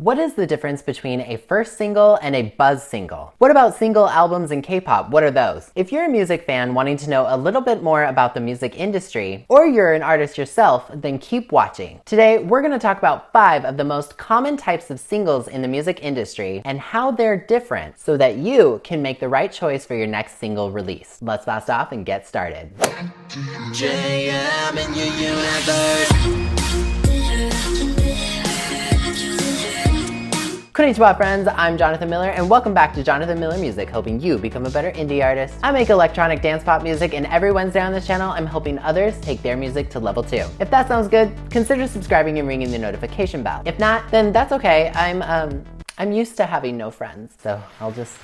What is the difference between a first single and a buzz single? What about single albums in K-pop? What are those? If you're a music fan wanting to know a little bit more about the music industry, or you're an artist yourself, then keep watching. Today, we're going to talk about 5 of the most common types of singles in the music industry and how they're different so that you can make the right choice for your next single release. Let's blast off and get started. JM in your universe. Konnichiwa friends, I'm Jonathan Miller and welcome back to Jonathan Miller Music, helping you become a better indie artist. I make electronic dance pop music and every Wednesday on this channel I'm helping others take their music to level 2. If that sounds good, consider subscribing and ringing the notification bell. If not, then that's okay. I'm used to having no friends, so I'll just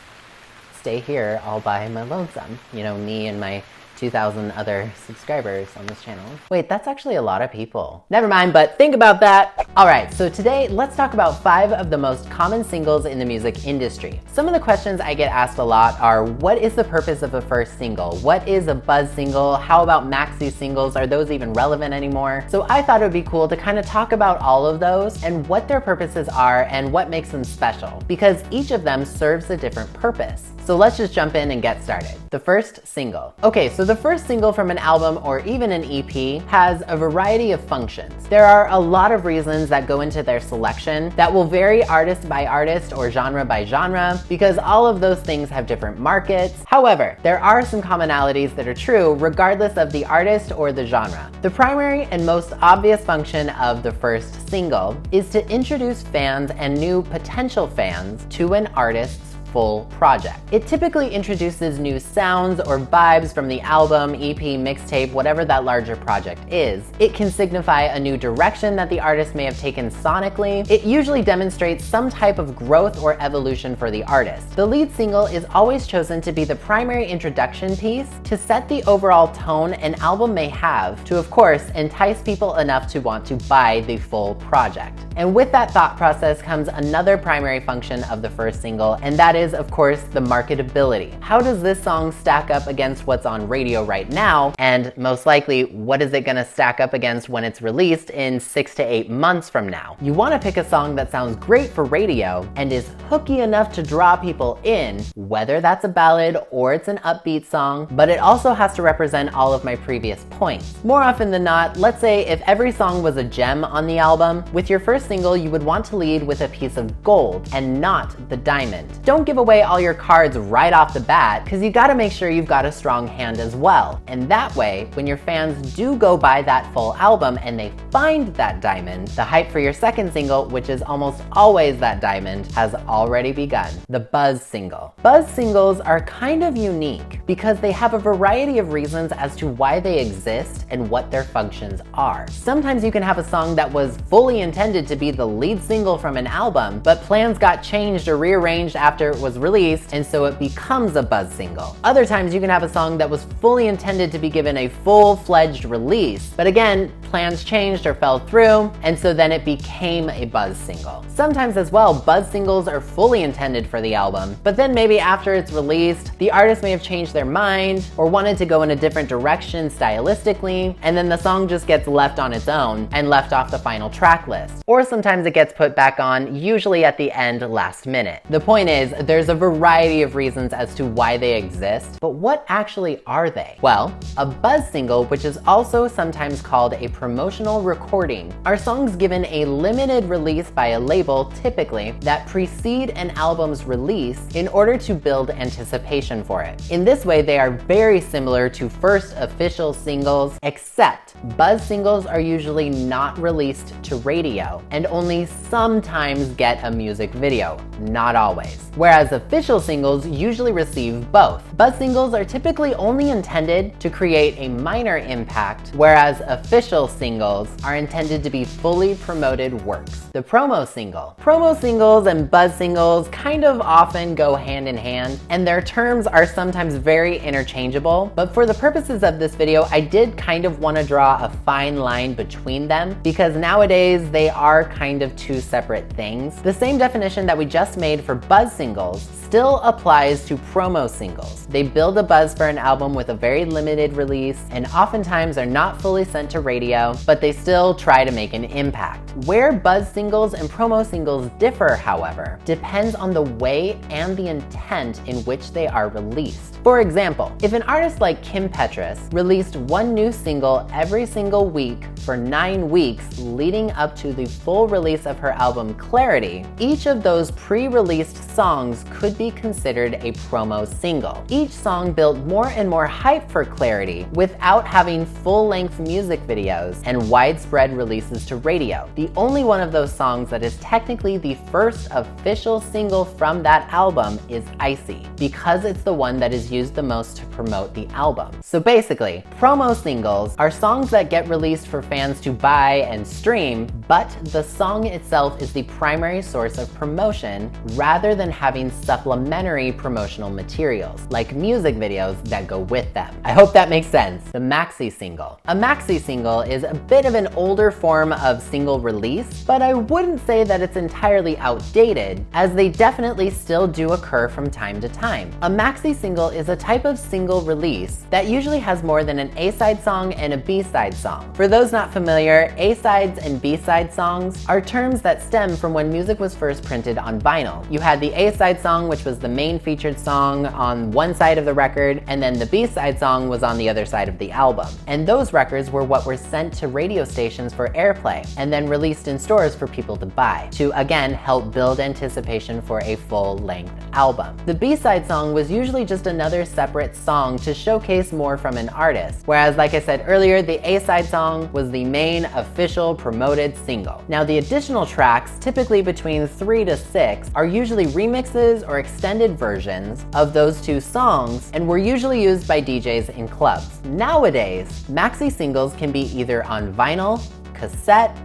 stay here all by my lonesome. You know, me and my 2,000 other subscribers on this channel. Wait, that's actually a lot of people. Never mind, but think about that. All right, so today let's talk about 5 of the most common singles in the music industry. Some of the questions I get asked a lot are, what is the purpose of a first single? What is a buzz single? How about maxi singles? Are those even relevant anymore? So I thought it would be cool to kind of talk about all of those and what their purposes are and what makes them special, because each of them serves a different purpose. So let's just jump in and get started. The first single. Okay, so the first single from an album or even an EP has a variety of functions. There are a lot of reasons that go into their selection that will vary artist by artist or genre by genre, because all of those things have different markets. However, there are some commonalities that are true regardless of the artist or the genre. The primary and most obvious function of the first single is to introduce fans and new potential fans to an artist's full project. It typically introduces new sounds or vibes from the album, EP, mixtape, whatever that larger project is. It can signify a new direction that the artist may have taken sonically. It usually demonstrates some type of growth or evolution for the artist. The lead single is always chosen to be the primary introduction piece to set the overall tone an album may have to, of course, entice people enough to want to buy the full project. And with that thought process comes another primary function of the first single, and that is, of course, the marketability. How does this song stack up against what's on radio right now? And most likely, what is it gonna stack up against when it's released in 6 to 8 months from now? You wanna pick a song that sounds great for radio and is hooky enough to draw people in, whether that's a ballad or it's an upbeat song, but it also has to represent all of my previous points. More often than not, let's say if every song was a gem on the album, with your first single, you would want to lead with a piece of gold and not the diamond. Don't give away all your cards right off the bat, because you gotta make sure you've got a strong hand as well. And that way, when your fans do go buy that full album and they find that diamond, the hype for your second single, which is almost always that diamond, has already begun. The buzz single. Buzz singles are kind of unique because they have a variety of reasons as to why they exist and what their functions are. Sometimes you can have a song that was fully intended to be the lead single from an album, but plans got changed or rearranged after it was released, and so it becomes a buzz single. Other times you can have a song that was fully intended to be given a full-fledged release, but again, plans changed or fell through, and so then it became a buzz single. Sometimes as well, buzz singles are fully intended for the album, but then maybe after it's released, the artist may have changed their mind or wanted to go in a different direction stylistically, and then the song just gets left on its own and left off the final track list. Or sometimes it gets put back on, usually at the end last minute. The point is, there's a variety of reasons as to why they exist, but what actually are they? Well, a buzz single, which is also sometimes called a promotional recording, are songs given a limited release by a label, typically, that precede an album's release in order to build anticipation for it. In this way, they are very similar to first official singles, except buzz singles are usually not released to radio and only sometimes get a music video, not always. Whereas official singles usually receive both. Buzz singles are typically only intended to create a minor impact, whereas official singles are intended to be fully promoted works. The promo single. Promo singles and buzz singles kind of often go hand in hand, and their terms are sometimes very interchangeable, but for the purposes of this video, I did kind of want to draw a fine line between them, because nowadays they are kind of two separate things. The same definition that we just made for buzz singles still applies to promo singles. They build a buzz for an album with a very limited release and oftentimes are not fully sent to radio video, but they still try to make an impact. Where buzz singles and promo singles differ, however, depends on the way and the intent in which they are released. For example, if an artist like Kim Petras released one new single every single week for 9 weeks leading up to the full release of her album Clarity, each of those pre-released songs could be considered a promo single. Each song built more and more hype for Clarity without having full-length music videos and widespread releases to radio. The only one of those songs that is technically the first official single from that album is Icy, because it's the one that is used the most to promote the album. So basically, promo singles are songs that get released for fans to buy and stream, but the song itself is the primary source of promotion rather than having supplementary promotional materials, like music videos that go with them. I hope that makes sense. The Maxi Single. A Maxi Single is a bit of an older form of single release, but I wouldn't say that it's entirely outdated, as they definitely still do occur from time to time. A Maxi Single is a type of single release that usually has more than an A-side song and a B-side song. For those not familiar, A-sides and B-side songs are terms that stem from when music was first printed on vinyl. You had the A-side song, which was the main featured song on one side of the record, and then the B-side song was on the other side of the album. And those records were what were sent to radio stations for airplay, and then released in stores for people to buy, to again help build anticipation for a full-length album. The B-side song was usually just another separate song to showcase more from an artist, whereas like I said earlier, the A-side song was the main official promoted single. Now the additional tracks, typically between 3 to 6, are usually remixes or extended versions of those two songs and were usually used by DJs in clubs. Nowadays, maxi singles can be either on vinyl, cassette,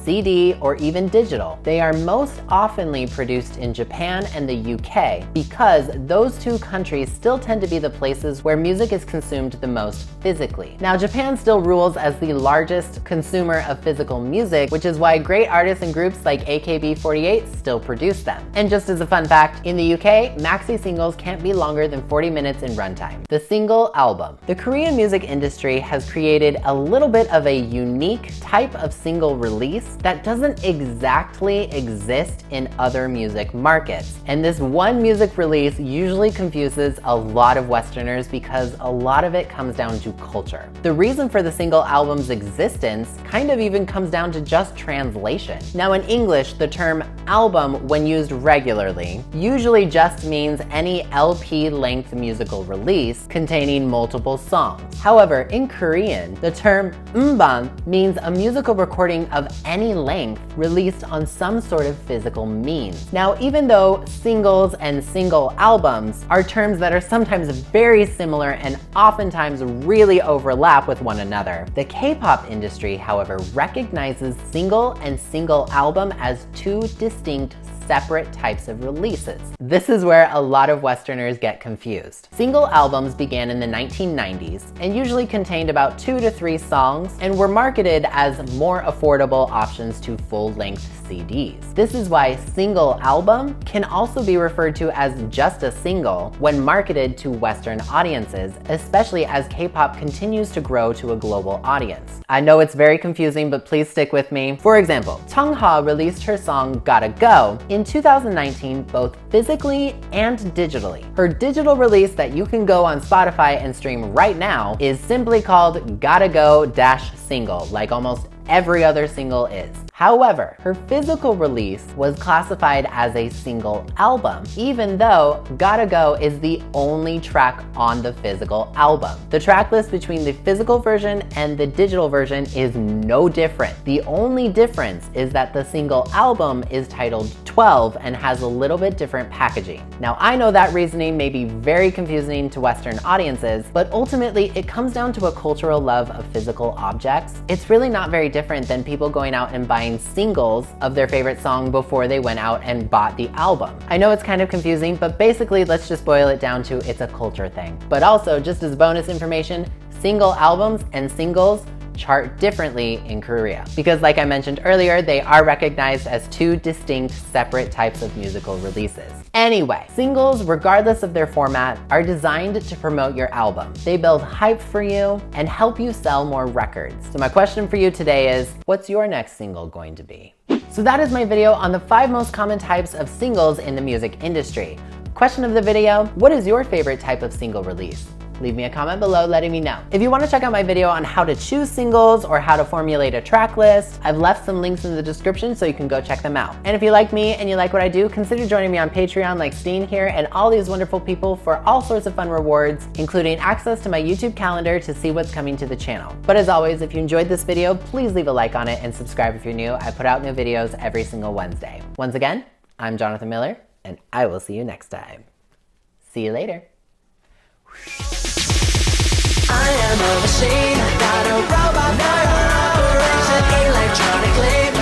CD, or even digital. They are most oftenly produced in Japan and the UK because those two countries still tend to be the places where music is consumed the most physically. Now, Japan still rules as the largest consumer of physical music, which is why great artists and groups like AKB48 still produce them. And just as a fun fact, in the UK, maxi singles can't be longer than 40 minutes in runtime. The single album. The Korean music industry has created a little bit of a unique type of single release that doesn't exactly exist in other music markets. And this one music release usually confuses a lot of Westerners because a lot of it comes down to culture. The reason for the single album's existence kind of even comes down to just translation. Now in English, the term album, when used regularly, usually just means any LP-length musical release containing multiple songs. However, in Korean, the term 음반 means a musical recording of any length released on some sort of physical means. Now, even though singles and single albums are terms that are sometimes very similar and oftentimes really overlap with one another, the K-pop industry, however, recognizes single and single album as two distinct separate types of releases. This is where a lot of Westerners get confused. Single albums began in the 1990s and usually contained about 2 to 3 songs and were marketed as more affordable options to full-length CDs. This is why single album can also be referred to as just a single when marketed to Western audiences, especially as K-pop continues to grow to a global audience. I know it's very confusing, but please stick with me. For example, Chungha released her song Gotta Go in 2019, both physically and digitally. Her digital release that you can go on Spotify and stream right now is simply called Gotta Go-Single, like almost every other single is. However, her physical release was classified as a single album, even though Gotta Go is the only track on the physical album. The track list between the physical version and the digital version is no different. The only difference is that the single album is titled 12 and has a little bit different packaging. Now, I know that reasoning may be very confusing to Western audiences, but ultimately it comes down to a cultural love of physical objects. It's really not very different than people going out and buying singles of their favorite song before they went out and bought the album. I know it's kind of confusing, but basically let's just boil it down to it's a culture thing. But also, just as bonus information, single albums and singles chart differently in Korea. Because like I mentioned earlier, they are recognized as two distinct, separate types of musical releases. Anyway, singles, regardless of their format, are designed to promote your album. They build hype for you and help you sell more records. So my question for you today is, what's your next single going to be? So that is my video on the 5 most common types of singles in the music industry. Question of the video, what is your favorite type of single release? Leave me a comment below letting me know. If you want to check out my video on how to choose singles or how to formulate a track list, I've left some links in the description so you can go check them out. And if you like me and you like what I do, consider joining me on Patreon like Steen here and all these wonderful people for all sorts of fun rewards, including access to my YouTube calendar to see what's coming to the channel. But as always, if you enjoyed this video, please leave a like on it and subscribe if you're new. I put out new videos every single Wednesday. Once again, I'm Jonathan Miller, and I will see you next time. See you later. I am a machine, not a robot, no operation electronically.